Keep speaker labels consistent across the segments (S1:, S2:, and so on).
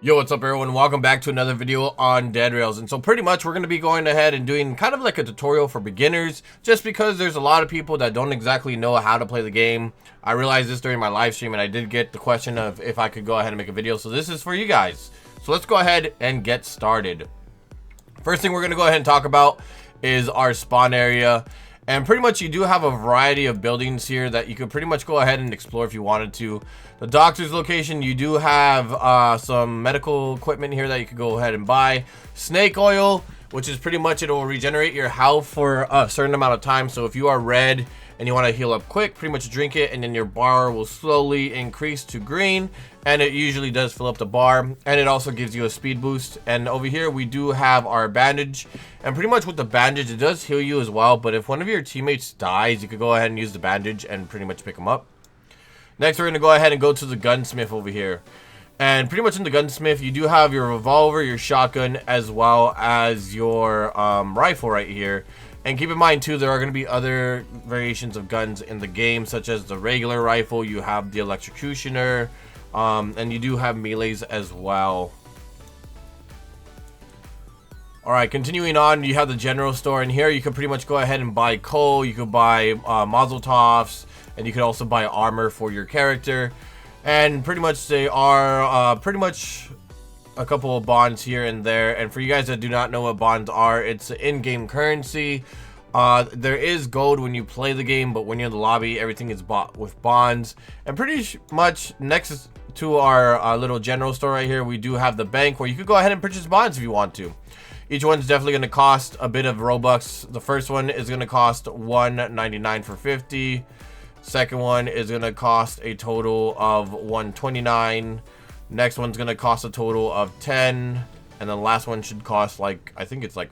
S1: Yo, what's up everyone? Welcome back to another video on Dead Rails. And so pretty much we're going to be going ahead and doing kind of like a tutorial for beginners, just because there's a lot of people that don't exactly know how to play the game. I realized this during my live stream and I did get the question of if I could go ahead and make a video, so this is for you guys. So let's go ahead and get started. First thing we're going to go ahead and talk about is our spawn area. And pretty much you do have a variety of buildings here that you could pretty much go ahead and explore if you wanted to. The doctor's location, you do have some medical equipment here that you could go ahead and buy. Snake oil, which is pretty much it will regenerate your health for a certain amount of time. So if you are red and you want to heal up quick, pretty much drink it and then your bar will slowly increase to green, and it usually does fill up the bar, and it also gives you a speed boost. And over here we do have our bandage, and pretty much with the bandage it does heal you as well, but if one of your teammates dies you could go ahead and use the bandage and pretty much pick them up. Next we're going to go ahead and go to the gunsmith over here, and pretty much in the gunsmith you do have your revolver, your shotgun, as well as your rifle right here. And keep in mind too, there are going to be other variations of guns in the game, such as the regular rifle, you have the electrocutioner, and you do have melees as well. Alright, continuing on, you have the general store, and here you can pretty much go ahead and buy coal, you could buy Mazeltovs, and you could also buy armor for your character. And pretty much they are pretty much a couple of bonds here and there. And for you guys that do not know what bonds are, it's in-game currency. There is gold when you play the game, but when you're in the lobby everything is bought with bonds. And pretty much next to our little general store right here, we do have the bank where you could go ahead and purchase bonds if you want to. Each one's definitely going to cost a bit of Robux. The first one is going to cost $1.99 for 50. Second one is going to cost a total of $1.29. Next one's going to cost a total of 10. And the last one should cost like, I think it's like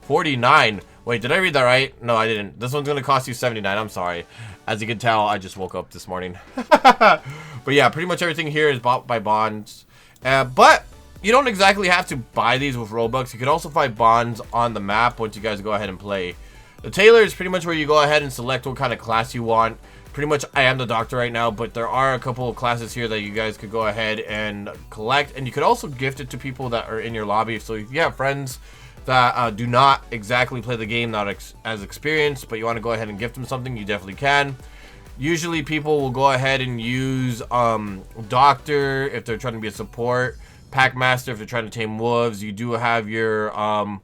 S1: 49. Wait, did I read that right? No, I didn't. This one's going to cost you 79. I'm sorry. As you can tell, I just woke up this morning. But yeah, pretty much everything here is bought by bonds. But you don't exactly have to buy these with Robux. You could also find bonds on the map once you guys go ahead and play. The Tailor is pretty much where you go ahead and select what kind of class you want. Pretty much I am the doctor right now, but there are a couple of classes here that you guys could go ahead and collect, and you could also gift it to people that are in your lobby. So if you have friends that do not exactly play the game, not as experienced, but you want to go ahead and gift them something, you definitely can. Usually people will go ahead and use doctor if they're trying to be a support, pack master if they're trying to tame wolves. You do have your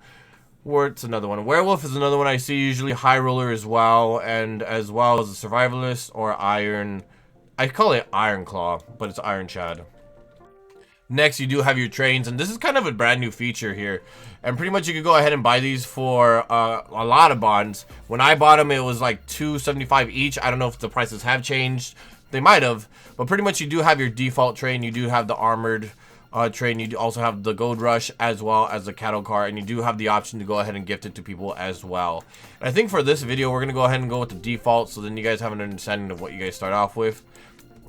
S1: what's another one? Werewolf is another one I see, usually high roller as well, and as well as a survivalist or iron. I call it Iron Claw, but it's Iron Chad. Next, you do have your trains, and this is kind of a brand new feature here. And pretty much you can go ahead and buy these for a lot of bonds. When I bought them, it was like $2.75 each. I don't know if the prices have changed. They might have, but pretty much you do have your default train. You do have the armored train. You also have the gold rush as well as the cattle car, and you do have the option to go ahead and gift it to people as well. And I think for this video we're gonna go ahead and go with the default, so then you guys have an understanding of what you guys start off with.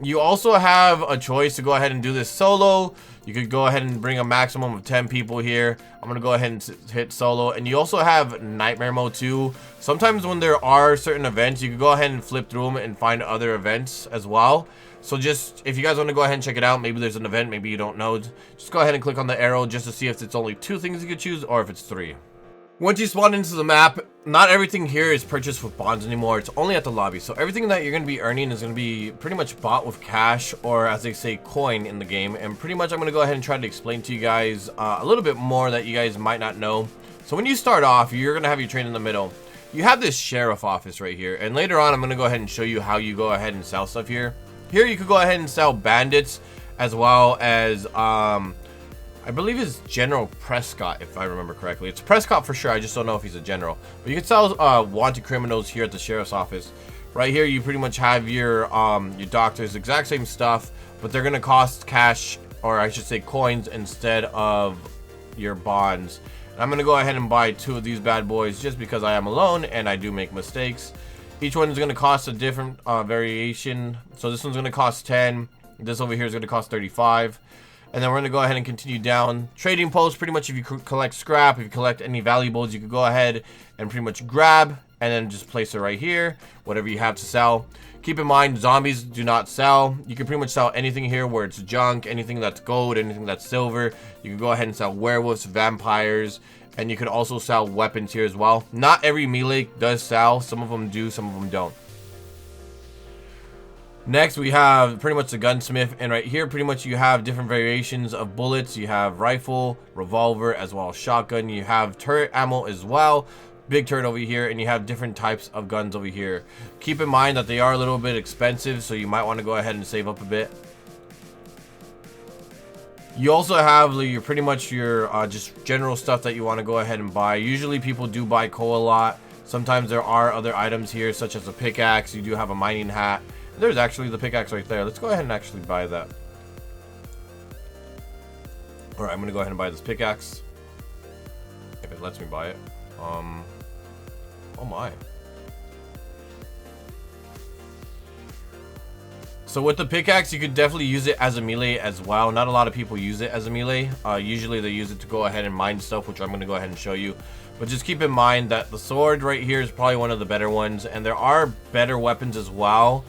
S1: You also have a choice to go ahead and do this solo. You could go ahead and bring a maximum of 10 people here. I'm gonna go ahead and hit solo, and you also have nightmare mode too. Sometimes when there are certain events, you can go ahead and flip through them and find other events as well. So just, if you guys want to go ahead and check it out, maybe there's an event, maybe you don't know, just go ahead and click on the arrow just to see if it's only 2 things you could choose or if it's 3. Once you spawn into the map, not everything here is purchased with bonds anymore. It's only at the lobby. So everything that you're going to be earning is going to be pretty much bought with cash, or as they say, coin in the game. And pretty much I'm going to go ahead and try to explain to you guys a little bit more that you guys might not know. So when you start off, you're going to have your train in the middle. You have this sheriff office right here. And later on, I'm going to go ahead and show you how you go ahead and sell stuff here. Here you could go ahead and sell bandits, as well as I believe it's General Prescott, if I remember correctly. It's Prescott for sure, I just don't know if he's a general. But you can sell wanted criminals here at the sheriff's office. Right here you pretty much have your doctors, exact same stuff, but they're gonna cost cash, or I should say coins, instead of your bonds. And I'm gonna go ahead and buy 2 of these bad boys just because I am alone and I do make mistakes. Each one is going to cost a different variation. So this one's going to cost 10. This over here is going to cost 35. And then we're going to go ahead and continue down. Trading posts, pretty much if you collect scrap, if you collect any valuables, you can go ahead and pretty much grab and then just place it right here, whatever you have to sell. Keep in mind, zombies do not sell. You can pretty much sell anything here where it's junk, anything that's gold, anything that's silver. You can go ahead and sell werewolves, vampires, and you can also sell weapons here as well. Not every melee does sell. Some of them do, some of them don't. Next, we have pretty much the gunsmith, and right here pretty much you have different variations of bullets. You have rifle, revolver, as well as shotgun. You have turret ammo as well, big turret over here, and you have different types of guns over here. Keep in mind that they are a little bit expensive, so you might want to go ahead and save up a bit. You also have your pretty much your just general stuff that you want to go ahead and buy. Usually people do buy coal a lot. Sometimes there are other items here, such as a pickaxe. You do have a mining hat. There's actually the pickaxe right there. Let's go ahead and actually buy that. Alright, I'm going to go ahead and buy this pickaxe. If it lets me buy it. Oh my. So with the pickaxe, you could definitely use it as a melee as well. Not a lot of people use it as a melee. Usually they use it to go ahead and mine stuff, which I'm going to go ahead and show you. But just keep in mind that the sword right here is probably one of the better ones. And there are better weapons as well.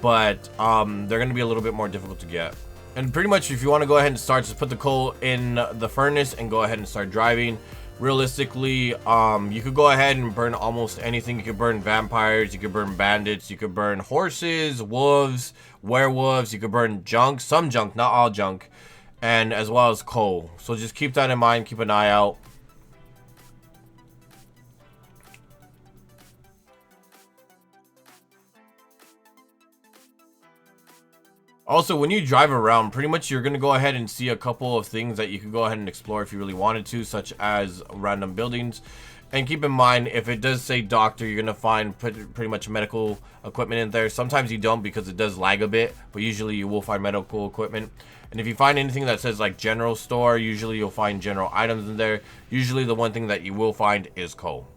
S1: But they're going to be a little bit more difficult to get. And pretty much if you want to go ahead and start, just put the coal in the furnace and go ahead and start driving. Realistically, you could go ahead and burn almost anything. You could burn vampires, you could burn bandits, you could burn horses, wolves, werewolves, you could burn junk, some junk, not all junk, and as well as coal. So just keep that in mind, keep an eye out. Also, when you drive around, pretty much you're going to go ahead and see a couple of things that you could go ahead and explore if you really wanted to, such as random buildings. And keep in mind, if it does say doctor, you're going to find pretty much medical equipment in there. Sometimes you don't because it does lag a bit, but usually you will find medical equipment. And if you find anything that says like general store, usually you'll find general items in there. Usually the one thing that you will find is coal.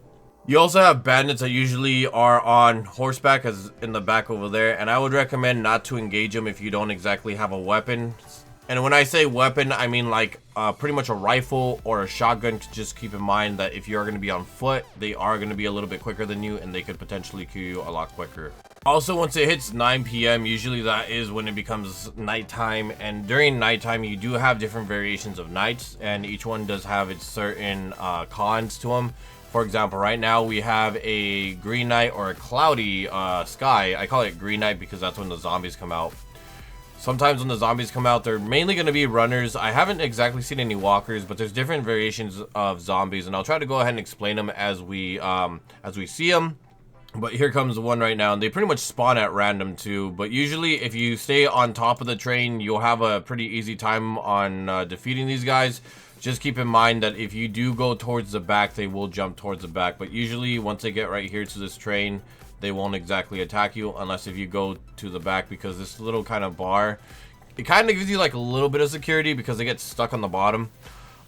S1: You also have bandits that usually are on horseback, as in the back over there, and I would recommend not to engage them if you don't exactly have a weapon. And when I say weapon, I mean like pretty much a rifle or a shotgun. Just keep in mind that if you're going to be on foot, they are going to be a little bit quicker than you, and they could potentially kill you a lot quicker. Also, once it hits 9 p.m., usually that is when it becomes nighttime, and during nighttime you do have different variations of nights, and each one does have its certain cons to them. For example, right now we have a green night or a cloudy sky. I call it green night because that's when the zombies come out. Sometimes when the zombies come out, they're mainly going to be runners. I haven't exactly seen any walkers, but there's different variations of zombies, and I'll try to go ahead and explain them as we see them. But here comes one right now, and they pretty much spawn at random too. But usually if you stay on top of the train, you'll have a pretty easy time on defeating these guys. Just keep in mind that if you do go towards the back, they will jump towards the back. But usually once they get right here to this train, they won't exactly attack you unless if you go to the back, because this little kind of bar, it kind of gives you like a little bit of security because they get stuck on the bottom.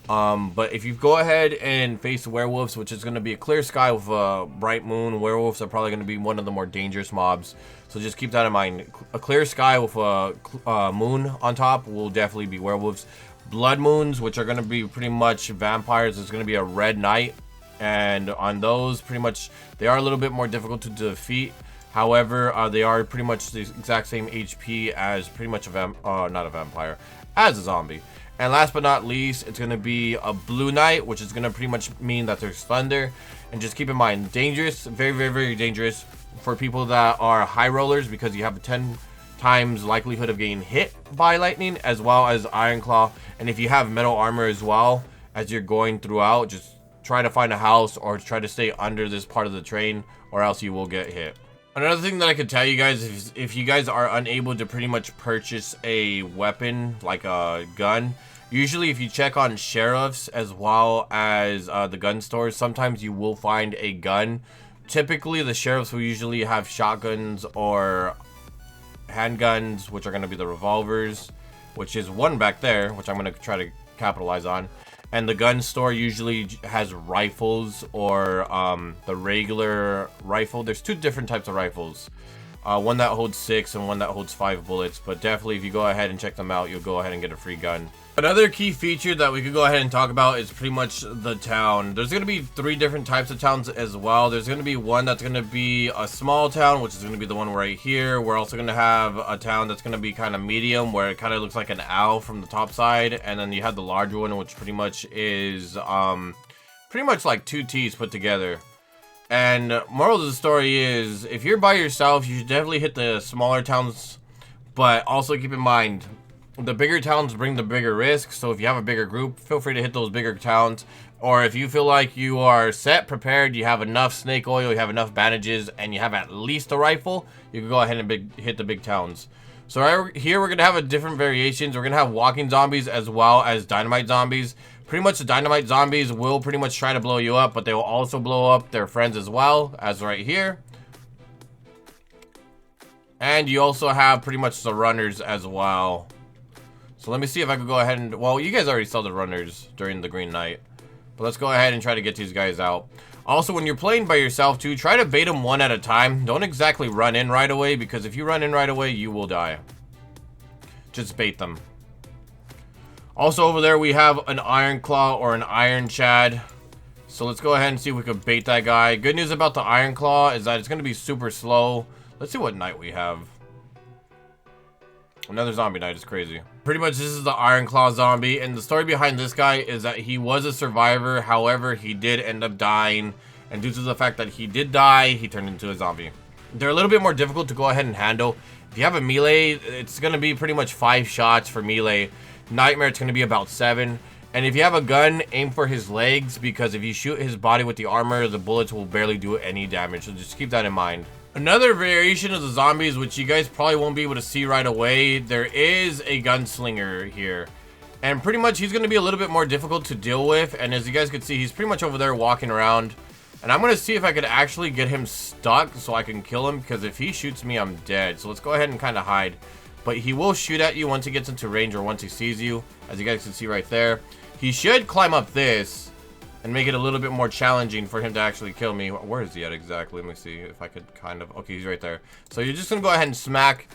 S1: But if you go ahead and face werewolves, which is going to be a clear sky with a bright moon, werewolves are probably going to be one of the more dangerous mobs. So just keep that in mind. A clear sky with a moon on top will definitely be werewolves. Blood moons, which are going to be pretty much vampires, is going to be a red night, and on those pretty much they are a little bit more difficult to defeat. However, they are pretty much the exact same HP as pretty much not a vampire, as a zombie. And last but not least, it's going to be a blue night, which is going to pretty much mean that there's thunder. And just keep in mind, dangerous, very, very, very dangerous for people that are high rollers, because you have a 10 times likelihood of getting hit by lightning, as well as iron claw. And if you have metal armor as well, as you're going throughout, just try to find a house or try to stay under this part of the train, or else you will get hit. Another thing that I could tell you guys is if you guys are unable to pretty much purchase a weapon like a gun, usually if you check on sheriffs as well as the gun stores, sometimes you will find a gun. Typically the sheriffs will usually have shotguns or handguns, which are going to be the revolvers, which is one back there, which I'm going to try to capitalize on. And the gun store usually has rifles or the regular rifle. There's two different types of rifles. One that holds 6 and one that holds 5 bullets. But definitely, if you go ahead and check them out, you'll go ahead and get a free gun. Another key feature that we could go ahead and talk about is pretty much the town. There's going to be 3 different types of towns as well. There's going to be one that's going to be a small town, which is going to be the one right here. We're also going to have a town that's going to be kind of medium, where it kind of looks like an owl from the top side. And then you have the larger one, which pretty much is pretty much like 2 T's put together. And moral of the story is, if you're by yourself, you should definitely hit the smaller towns. But also keep in mind, the bigger towns bring the bigger risk, so if you have a bigger group, feel free to hit those bigger towns. Or if you feel like you are set, prepared, you have enough snake oil, you have enough bandages, and you have at least a rifle, you can go ahead and hit the big towns. So right here, we're going to have a different variations. We're going to have walking zombies as well as dynamite zombies. Pretty much the dynamite zombies will pretty much try to blow you up, but they will also blow up their friends as well, as right here. And you also have pretty much the runners as well. So let me see if I could go ahead and... Well, you guys already saw the runners during the Green Knight. But let's go ahead and try to get these guys out. Also, when you're playing by yourself too, try to bait them one at a time. Don't exactly run in right away, because if you run in right away, you will die. Just bait them. Also, over there, we have an Iron Claw or an Iron Chad. So let's go ahead and see if we can bait that guy. Good news about the Iron Claw is that it's going to be super slow. Let's see what knight we have. Another zombie knight is crazy. Pretty much this is the Iron Claw zombie, and the story behind this guy is that he was a survivor. However, he did end up dying, and due to the fact that he did die, he turned into a zombie. They're a little bit more difficult to go ahead and handle. If you have a melee, it's going to be pretty much 5 shots for melee. Nightmare, it's going to be about 7. And if you have a gun, aim for his legs, because if you shoot his body with the armor, the bullets will barely do any damage. So just keep that in mind. Another variation of the zombies, which you guys probably won't be able to see right away, there is a gunslinger here. And pretty much he's going to be a little bit more difficult to deal with. And as you guys can see, he's pretty much over there walking around. And I'm going to see if I could actually get him stuck so I can kill him, because if he shoots me, I'm dead. So let's go ahead and kind of hide. But he will shoot at you once he gets into range or once he sees you, as you guys can see right there. He should climb up this and make it a little bit more challenging for him to actually kill me. Where is he at exactly? Let me see if I could kind of... Okay, he's right there. So you're just going to go ahead and smack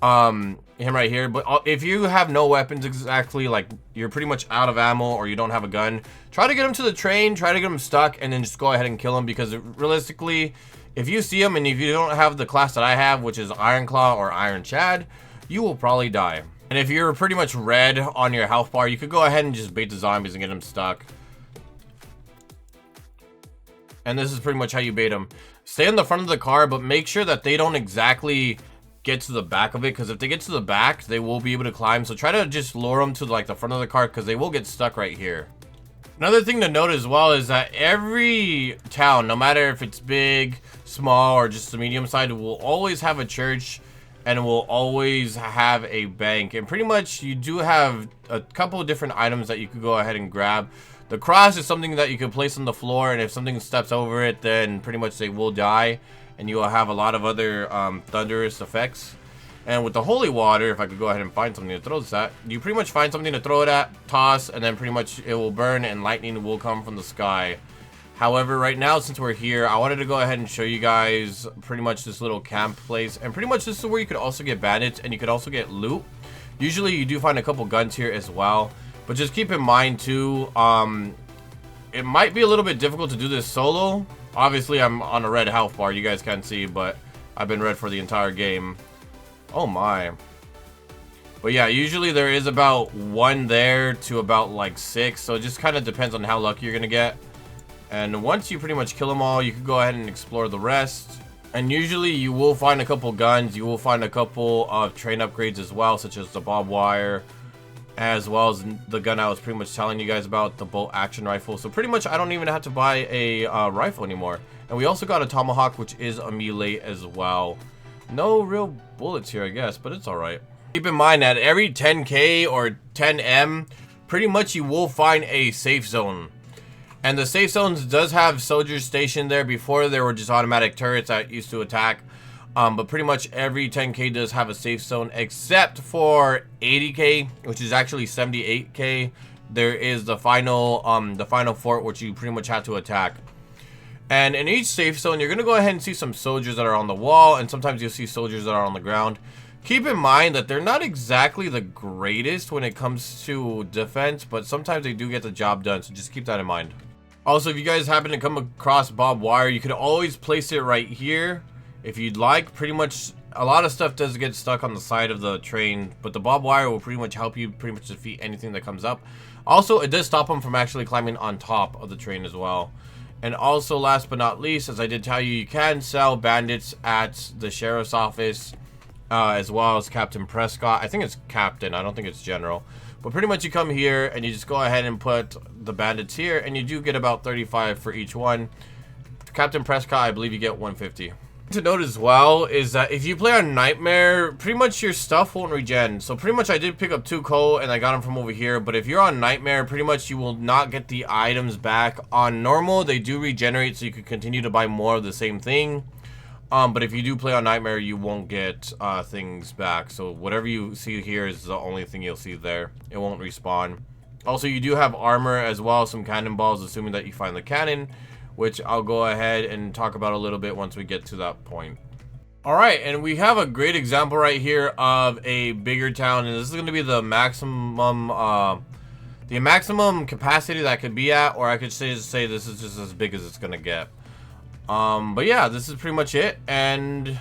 S1: him right here. But if you have no weapons exactly, like you're pretty much out of ammo or you don't have a gun, try to get him to the train, try to get him stuck, and then just go ahead and kill him. Because realistically, if you see him and if you don't have the class that I have, which is Iron Claw or Iron Chad, you will probably die. And if you're pretty much red on your health bar, you could go ahead and just bait the zombies and get them stuck. And this is pretty much how you bait them. Stay in the front of the car, but make sure that they don't exactly get to the back of it, because if they get to the back, they will be able to climb. So try to just lure them to like the front of the car, because they will get stuck right here. Another thing to note as well is that every town, no matter if it's big, small, or just the medium side, will always have a church and will always have a bank. And pretty much you do have a couple of different items that you could go ahead and grab. The cross is something that you can place on the floor, and if something steps over it, then pretty much they will die, and you will have a lot of other thunderous effects. And with the holy water, if I could go ahead and find something to throw this at, you pretty much find something to throw it at, toss, and then pretty much it will burn and lightning will come from the sky. However, right now, since we're here, I wanted to go ahead and show you guys pretty much this little camp place. And pretty much this is where you could also get bandits, and you could also get loot. Usually you do find a couple guns here as well. But just keep in mind too, it might be a little bit difficult to do this solo. Obviously, I'm on a red health bar. You guys can't see, but I've been red for the entire game. Oh my. But yeah, usually there is about 1 there to about like 6. So it just kind of depends on how lucky you're going to get. And once you pretty much kill them all, you can go ahead and explore the rest. And usually you will find a couple guns. You will find a couple of train upgrades as well, such as the barbed wire, as well as the gun I was pretty much telling you guys about, the bolt action rifle. So pretty much I don't even have to buy a rifle anymore. And we also got a tomahawk, which is a melee as well. No real bullets here, I guess, but it's alright. Keep in mind that every 10k or 10m, pretty much you will find a safe zone. And the safe zones does have soldiers stationed there. Before, there were just automatic turrets that used to attack. But pretty much every 10k does have a safe zone, except for 80k, which is actually 78k. There is the final fort, which you pretty much have to attack. And in each safe zone, you're going to go ahead and see some soldiers that are on the wall, and sometimes you'll see soldiers that are on the ground. Keep in mind that they're not exactly the greatest when it comes to defense, but sometimes they do get the job done, so just keep that in mind. Also, if you guys happen to come across barbed wire, you could always place it right here if you'd like. Pretty much, a lot of stuff does get stuck on the side of the train, but the barbed wire will pretty much help you pretty much defeat anything that comes up. Also, it does stop them from actually climbing on top of the train as well. And also, last but not least, as I did tell you, you can sell bandits at the sheriff's office, as well as Captain Prescott. I think it's Captain, I don't think it's General. But pretty much you come here and you just go ahead and put the bandits here, and you do get about 35 for each one. Captain Prescott, I believe you get 150. To note as well is that if you play on Nightmare, pretty much your stuff won't regen. So pretty much I did pick up 2 coal and I got them from over here, but if you're on Nightmare, pretty much you will not get the items back. On normal, they do regenerate, so you can continue to buy more of the same thing. But if you do play on Nightmare, you won't get things back. So whatever you see here is the only thing you'll see there. It won't respawn. Also, you do have armor as well, some cannonballs, assuming that you find the cannon, which I'll go ahead and talk about a little bit once we get to that point. Alright, and we have a great example right here of a bigger town, and this is going to be the maximum capacity that could be at, or I could say this is just as big as it's going to get. But yeah, this is pretty much it, and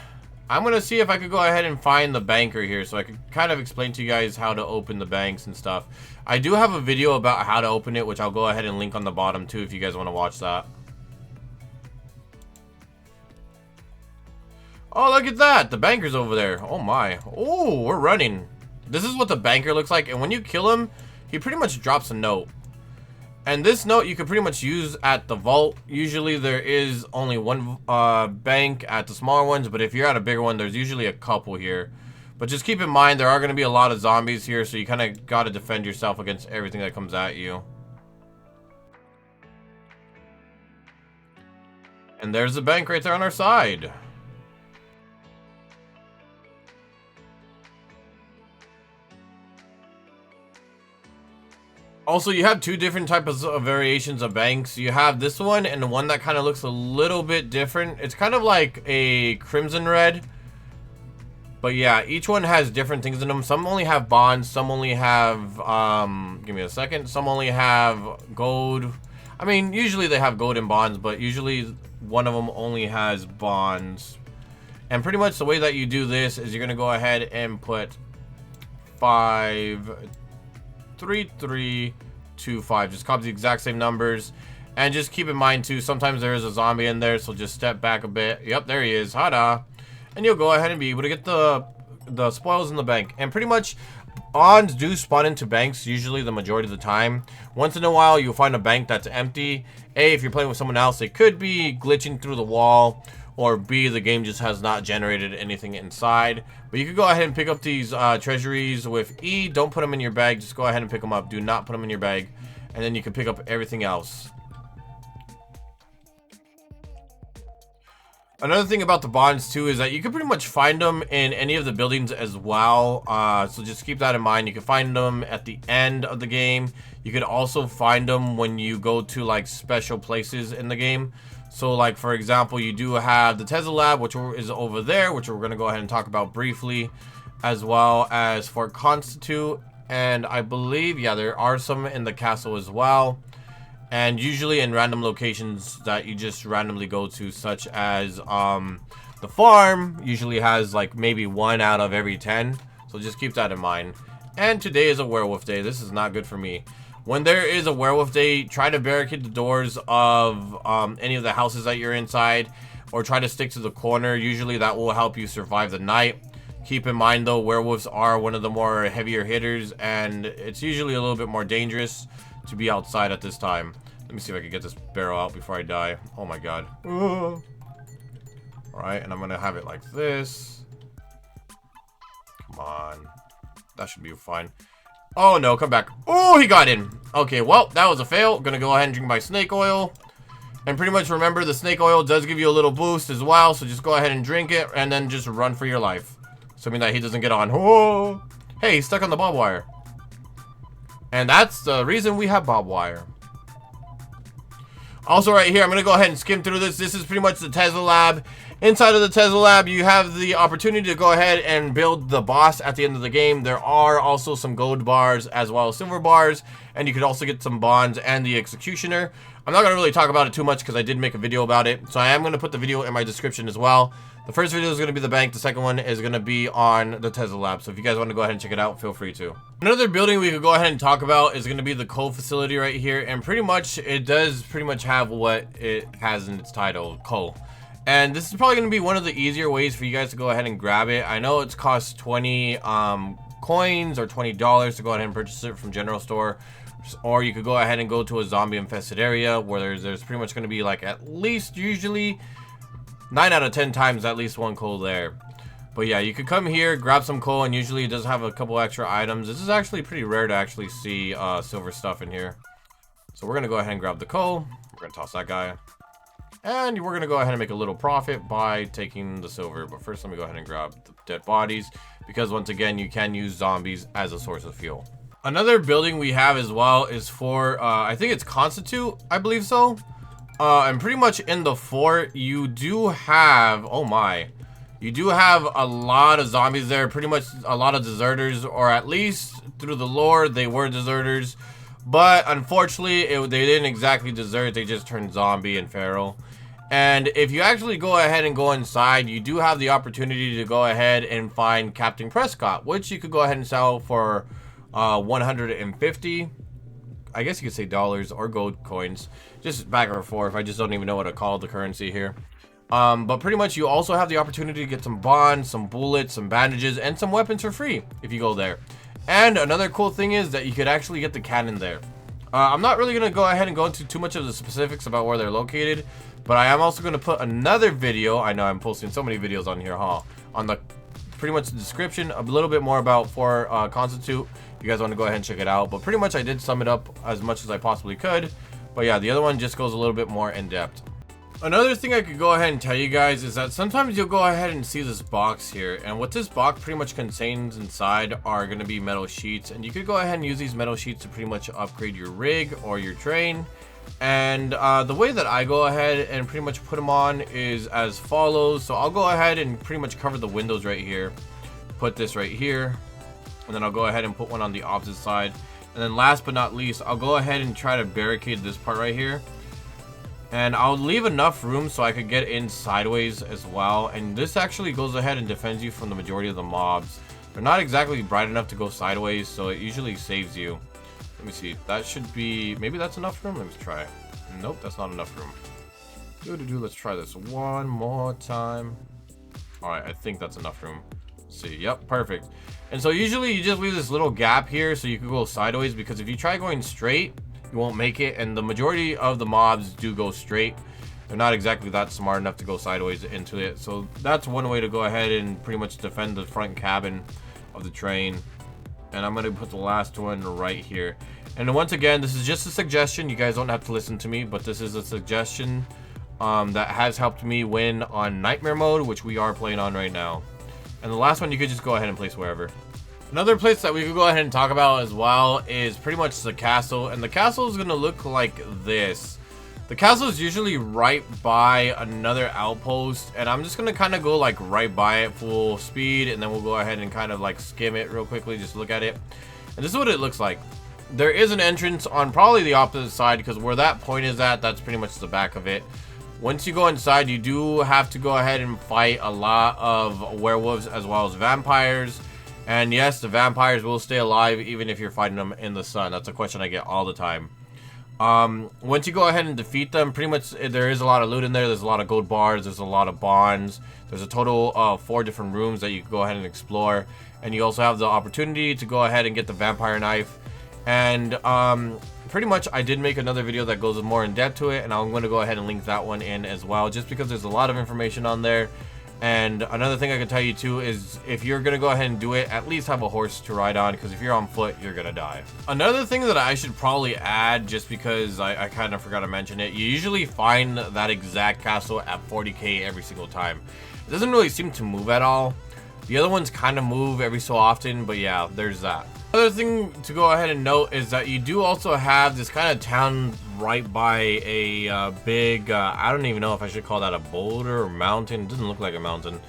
S1: I'm gonna see if I could go ahead and find the banker here so I could kind of explain to you guys how to open the banks and stuff. I do have a video about how to open it, which I'll go ahead and link on the bottom too if you guys want to watch that. Oh, look at that, the banker's over there. Oh my. Oh, we're running. This is what the banker looks like, and when you kill him, he pretty much drops a note. And this note you can pretty much use at the vault. Usually there is only one bank at the smaller ones, but if you're at a bigger one, there's usually a couple here. But just keep in mind, there are going to be a lot of zombies here, so you kind of got to defend yourself against everything that comes at you. And there's the bank right there on our side. Also, you have 2 different types of variations of banks. You have this one and the one that kind of looks a little bit different. It's kind of like a crimson red. But yeah, each one has different things in them. Some only have bonds, some only have, give me a second, some only have gold. I mean, usually they have gold and bonds, but usually one of them only has bonds. And pretty much the way that you do this is you're going to go ahead and put 5... 3, 3, 2, 5. Just copy the exact same numbers, and just keep in mind too, sometimes there is a zombie in there, so just step back a bit. Yep, there he is. Hada. And you'll go ahead and be able to get the spoils in the bank. And pretty much bonds do spawn into banks usually the majority of the time. Once in a while you'll find a bank that's empty. A, if you're playing with someone else, it could be glitching through the wall, or B, the game just has not generated anything inside. But you can go ahead and pick up these treasuries with E. Don't put them in your bag, just go ahead and pick them up. Do not put them in your bag, and then you can pick up everything else. Another thing about the bonds too is that you can pretty much find them in any of the buildings as well. So just keep that in mind. You can find them at the end of the game. You can also find them when you go to like special places in the game. So like, for example, you do have the Tesla lab, which is over there, which we're going to go ahead and talk about briefly, as well as Fort Constitute. And I believe, yeah, there are some in the castle as well. And usually in random locations that you just randomly go to, such as the farm usually has like maybe 1 out of every 10. So just keep that in mind. And today is a werewolf day. This is not good for me. When there is a werewolf day, try to barricade the doors of any of the houses that you're inside, or try to stick to the corner. Usually that will help you survive the night. Keep in mind though, werewolves are one of the more heavier hitters, and it's usually a little bit more dangerous to be outside at this time. Let me see if I can get this barrel out before I die. Oh my god. Alright, and I'm gonna have it like this. Come on. That should be fine. Oh no, come back. Oh, he got in. Okay, well, that was a fail. Gonna go ahead and drink my snake oil. And pretty much remember, the snake oil does give you a little boost as well, so just go ahead and drink it, and then just run for your life. Assuming that he doesn't get on. Oh! Hey, he's stuck on the barbed wire. And that's the reason we have barbed wire. Also right here, I'm going to go ahead and skim through this. This is pretty much the Tesla lab. Inside of the Tesla lab, you have the opportunity to go ahead and build the boss at the end of the game. There are also some gold bars as well as silver bars, and you could also get some bonds and the executioner. I'm not going to really talk about it too much because I did make a video about it, so I am going to put the video in my description as well. The first video is going to be the bank. The second one is going to be on the Tesla lab. So if you guys want to go ahead and check it out, feel free to. Another building we could go ahead and talk about is going to be the coal facility right here. And pretty much it does pretty much have what it has in its title, coal. And this is probably going to be one of the easier ways for you guys to go ahead and grab it. I know it's cost 20 coins or $20 to go ahead and purchase it from general store. Or you could go ahead and go to a zombie infested area where there's pretty much going to be like at least usually 9 out of 10 times at least one coal there. But yeah, you could come here, grab some coal, and usually it does have a couple extra items. This is actually pretty rare to actually see silver stuff in here. So we're going to go ahead and grab the coal. We're going to toss that guy. And we're going to go ahead and make a little profit by taking the silver. But first, let me go ahead and grab the dead bodies. Because once again, you can use zombies as a source of fuel. Another building we have as well is for, I think it's Constitute, I believe so. And pretty much in the fort, you do have, oh my, you do have a lot of zombies there, pretty much a lot of deserters, or at least through the lore, they were deserters. But unfortunately, they didn't exactly desert, they just turned zombie and feral. And if you actually go ahead and go inside, you do have the opportunity to go ahead and find Captain Prescott, which you could go ahead and sell for 150. I guess you could say dollars or gold coins, just back or forth. I just don't even know what to call the currency here. But pretty much you also have the opportunity to get some bonds, some bullets, some bandages, and some weapons for free if you go there. And another cool thing is that you could actually get the cannon there. I'm not really going to go ahead and go into too much of the specifics about where they're located, but I am also going to put another video. I know I'm posting so many videos on here, huh? On the pretty much the description, a little bit more about for Constitute. You guys want to go ahead and check it out, but pretty much I did sum it up as much as I possibly could. But yeah, the other one just goes a little bit more in depth. Another thing I could go ahead and tell you guys is that sometimes you'll go ahead and see this box here, and what this box pretty much contains inside are going to be metal sheets, and you could go ahead and use these metal sheets to pretty much upgrade your rig or your train. And the way that I go ahead and pretty much put them on is as follows. So I'll go ahead and pretty much cover the windows right here, put this right here, and then I'll go ahead and put one on the opposite side. And then last but not least, I'll go ahead and try to barricade this part right here. And I'll leave enough room so I could get in sideways as well. And this actually goes ahead and defends you from the majority of the mobs. They're not exactly bright enough to go sideways, so it usually saves you. Let me see. That should be... maybe that's enough room? Let me try. Nope, that's not enough room. Let's try this one more time. Alright, I think that's enough room. Let's see. Yep, perfect. And so usually you just leave this little gap here so you can go sideways, because if you try going straight, you won't make it. And the majority of the mobs do go straight. They're not exactly that smart enough to go sideways into it. So that's one way to go ahead and pretty much defend the front cabin of the train. And I'm going to put the last one right here. And once again, this is just a suggestion. You guys don't have to listen to me, but this is a suggestion that has helped me win on Nightmare mode, which we are playing on right now. And the last one you could just go ahead and place wherever. Another place that we could go ahead and talk about as well is pretty much the castle. And the castle is going to look like this. The castle is usually right by another outpost, and I'm just going to kind of go like right by it full speed, and then we'll go ahead and kind of like skim it real quickly, just look at it. And this is what it looks like. There is an entrance on probably the opposite side, because where that point is at, that's pretty much the back of it. Once you go inside, you do have to go ahead and fight a lot of werewolves as well as vampires. And yes, the vampires will stay alive even if you're fighting them in the sun. That's a question I get all the time. Once you go ahead and defeat them, pretty much there is a lot of loot in there. There's a lot of gold bars, there's a lot of bonds, there's a total of 4 different rooms that you can go ahead and explore. And you also have the opportunity to go ahead and get the vampire knife. And pretty much I did make another video that goes more in depth to it, and I'm going to go ahead and link that one in as well, just because there's a lot of information on there. And another thing I can tell you too is if you're gonna go ahead and do it, at least have a horse to ride on, because if you're on foot, you're gonna die. Another thing that I should probably add, just because I kind of forgot to mention it, you usually find that exact castle at 40k every single time. It doesn't really seem to move at all. The other ones kind of move every so often, but yeah, there's that. Another thing to go ahead and note is that you do also have this kind of town right by a big, I don't even know if I should call that a boulder or mountain. It doesn't look like a mountain.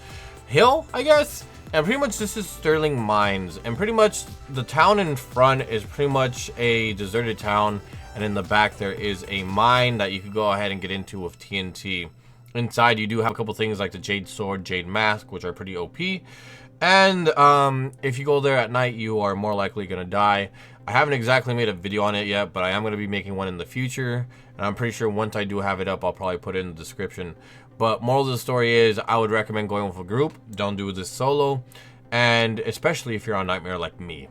S1: Hill, I guess? And pretty much this is Sterling Mines. And pretty much the town in front is pretty much a deserted town. And in the back there is a mine that you could go ahead and get into with TNT. Inside you do have a couple things like the Jade Sword, Jade Mask, which are pretty OP. And if you go there at night, you are more likely going to die. I haven't exactly made a video on it yet, but I am going to be making one in the future. And I'm pretty sure once I do have it up, I'll probably put it in the description. But moral of the story is, I would recommend going with a group. Don't do this solo. And especially if you're on Nightmare like me.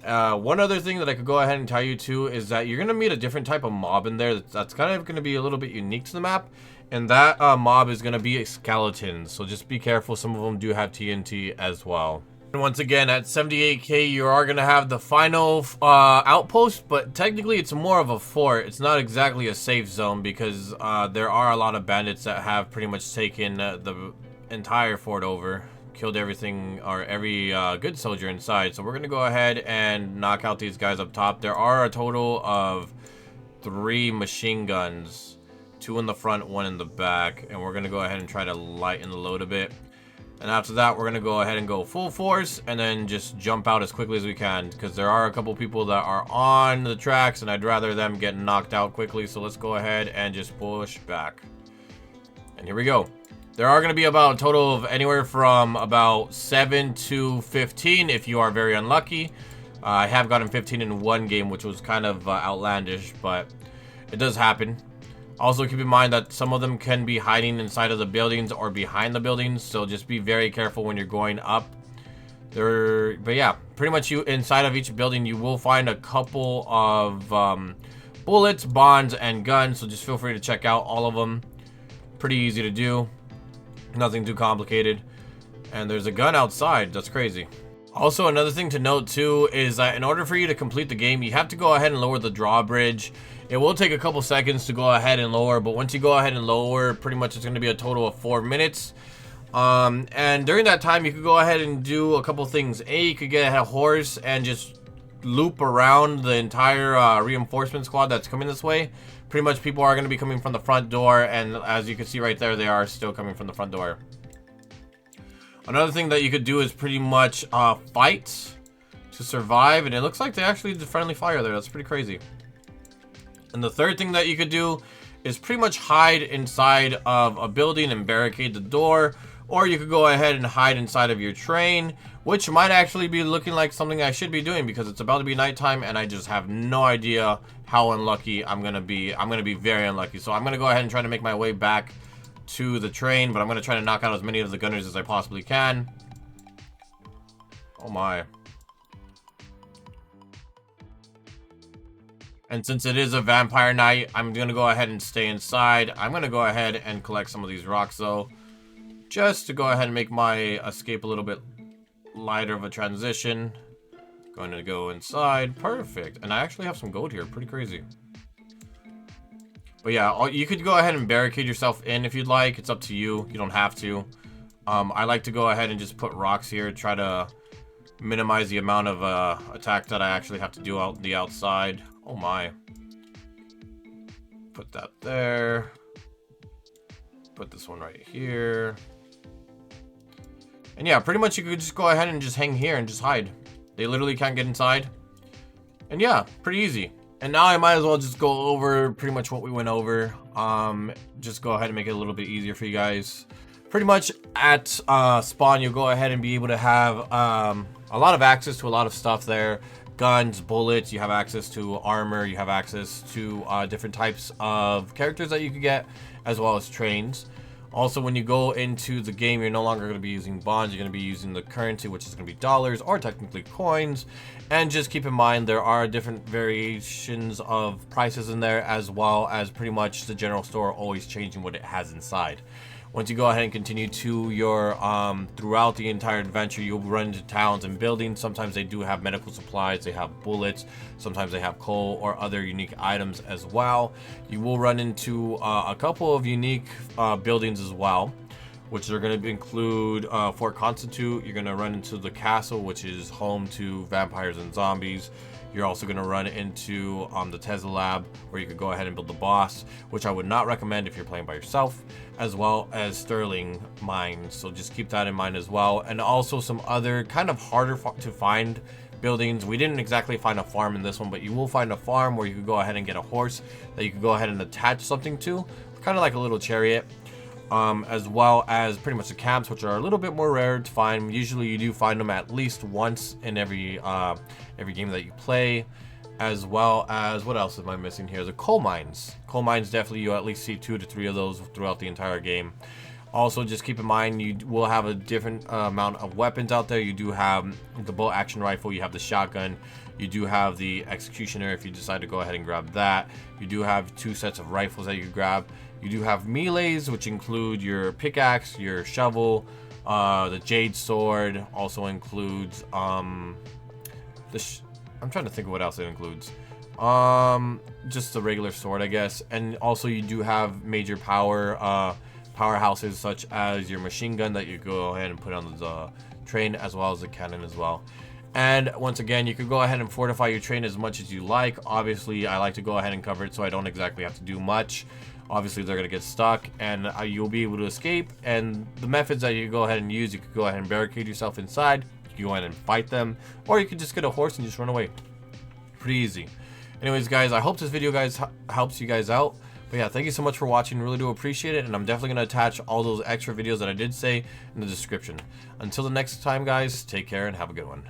S1: One other thing that I could go ahead and tell you too is that you're going to meet a different type of mob in there. That's kind of going to be a little bit unique to the map. And that mob is going to be skeletons. So just be careful. Some of them do have TNT as well. And once again, at 78k, you are going to have the final outpost. But technically, it's more of a fort. It's not exactly a safe zone because there are a lot of bandits that have pretty much taken the entire fort over. Killed everything or every good soldier inside. So we're going to go ahead and knock out these guys up top. There are a total of 3 machine guns. 2 in the front, 1 in the back, and we're gonna go ahead and try to lighten the load a bit. And after that, we're gonna go ahead and go full force and then just jump out as quickly as we can, because there are a couple people that are on the tracks and I'd rather them get knocked out quickly. So let's go ahead and just push back. And here we go. There are gonna be about a total of anywhere from about 7 to 15 if you are very unlucky. I have gotten 15 in one game, which was kind of outlandish, but it does happen. Also, keep in mind that some of them can be hiding inside of the buildings or behind the buildings, so just be very careful when you're going up. But yeah, pretty much inside of each building, you will find a couple of bullets, bonds, and guns, so just feel free to check out all of them. Pretty easy to do. Nothing too complicated. And there's a gun outside. That's crazy. Also, another thing to note too is that in order for you to complete the game, you have to go ahead and lower the drawbridge. It will take a couple seconds to go ahead and lower, but once you go ahead and lower, pretty much it's going to be a total of 4 minutes. And during that time, you could go ahead and do a couple things. You could get a horse and just loop around the entire reinforcement squad that's coming this way. Pretty much people are going to be coming from the front door, and as you can see right there, they are still coming from the front door. Another thing that you could do is pretty much fight to survive, and it looks like they actually did friendly fire there. That's pretty crazy. And the third thing that you could do is pretty much hide inside of a building and barricade the door, or you could go ahead and hide inside of your train, which might actually be looking like something I should be doing because it's about to be nighttime and I just have no idea how unlucky I'm gonna be. I'm gonna be very unlucky, so I'm gonna go ahead and try to make my way back to the train, but I'm gonna try to knock out as many of the gunners as I possibly can. Oh my. And since it is a vampire night, I'm going to go ahead and stay inside. I'm going to go ahead and collect some of these rocks, though, just to go ahead and make my escape a little bit lighter of a transition. Going to go inside. Perfect. And I actually have some gold here. Pretty crazy. But yeah, you could go ahead and barricade yourself in if you'd like. It's up to you. You don't have to. I like to go ahead and just put rocks here. Try to minimize the amount of attack that I actually have to do out the outside. Oh my. Put that there. Put this one right here. And yeah, pretty much you could just go ahead and just hang here and just hide. They literally can't get inside. And yeah, pretty easy. And now I might as well just go over pretty much what we went over. Just go ahead and make it a little bit easier for you guys. Pretty much at spawn, you'll go ahead and be able to have a lot of access to a lot of stuff there. Guns, bullets, you have access to armor, you have access to different types of characters that you could get, as well as trains. Also, when you go into the game, you're no longer going to be using bonds, you're going to be using the currency, which is going to be dollars, or technically coins. And just keep in mind, there are different variations of prices in there, as well as pretty much the general store always changing what it has inside. Once you go ahead and continue to your, throughout the entire adventure, you'll run into towns and buildings. Sometimes they do have medical supplies, they have bullets, sometimes they have coal or other unique items as well. You will run into a couple of unique buildings as well. which are going to include Fort Constitute. You're going to run into the castle, which is home to vampires and zombies. You're also going to run into the Tesla lab, where you could go ahead and build the boss, which I would not recommend if you're playing by yourself, as well as Sterling mines. So just keep that in mind as well. And also some other kind of harder to find buildings. We didn't exactly find a farm in this one, but you will find a farm where you could go ahead and get a horse that you could go ahead and attach something to, kind of like a little chariot. As well as pretty much the camps, which are a little bit more rare to find. Usually you do find them at least once in every game that you play. As well as, what else am I missing here? The coal mines. Coal mines, definitely you at least see 2 to 3 of those throughout the entire game. Also, just keep in mind, you will have a different amount of weapons out there. You do have the bolt action rifle, you have the shotgun, you do have the executioner if you decide to go ahead and grab that. You do have 2 sets of rifles that you could grab. You do have melees, which include your pickaxe, your shovel, the jade sword. Also includes I'm trying to think of what else it includes. Just the regular sword, I guess. And also you do have major powerhouses such as your machine gun that you go ahead and put on the train, as well as the cannon as well. And once again, you could go ahead and fortify your train as much as you like. Obviously, I like to go ahead and cover it so I don't exactly have to do much. Obviously, they're going to get stuck, and you'll be able to escape. And the methods that you go ahead and use, you could go ahead and barricade yourself inside. You can go ahead and fight them, or you could just get a horse and just run away. Pretty easy. Anyways, guys, I hope this video, guys, helps you guys out. But yeah, thank you so much for watching. Really do appreciate it, and I'm definitely going to attach all those extra videos that I did say in the description. Until the next time, guys, take care and have a good one.